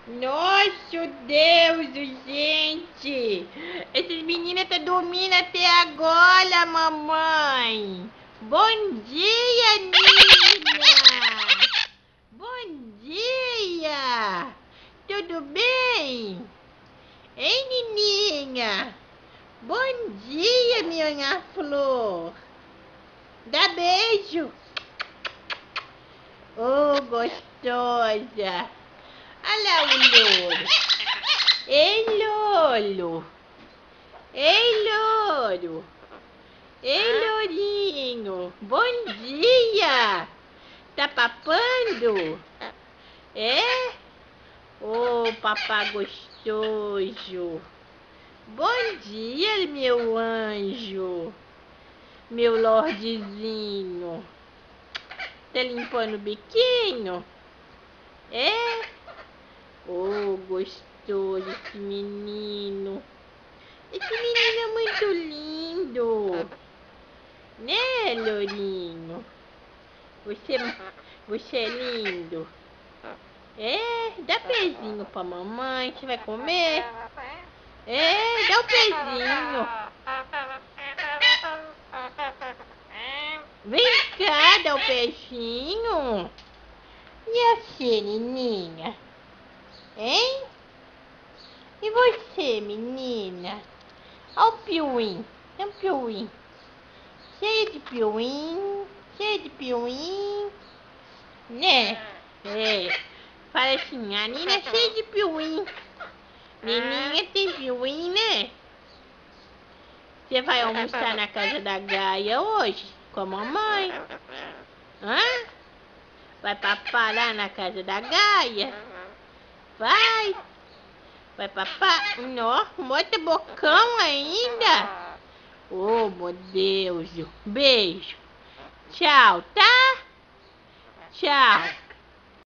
Nossa, Deus, gente! Essas meninas estão dormindo até agora, mamãe! Bom dia, Nina! Bom dia! Tudo bem? Hein, Nininha? Bom dia, minha flor! Dá beijo! Oh, gostosa! Olha lá o louro! Ei, louro! Ei, louro! Ei, lourinho! Bom dia! Tá papando? É? Ô, papá gostoso! Bom dia, meu anjo! Meu lordezinho! Tá limpando o biquinho? É? Oh, gostoso esse menino! Esse menino é muito lindo! Né, lourinho? Você é lindo? É? Dá pezinho pra mamãe, você vai comer? É, dá o pezinho. Vem cá, dá o peixinho. E você, menininha? Hein? E você, menina? Olha o piuim. É um piuim. Cheio de piuim. Cheio de piuim. Né? É. Fala assim, a Nina é cheia de piuim. Nininha tem piuim, né? Você vai almoçar na casa da Gaia hoje? Com a mamãe? Hã? Vai papar lá na casa da Gaia? Vai? Vai papar? Nó, bota bocão ainda? Oh, meu Deus. Beijo. Tchau, tá? Tchau.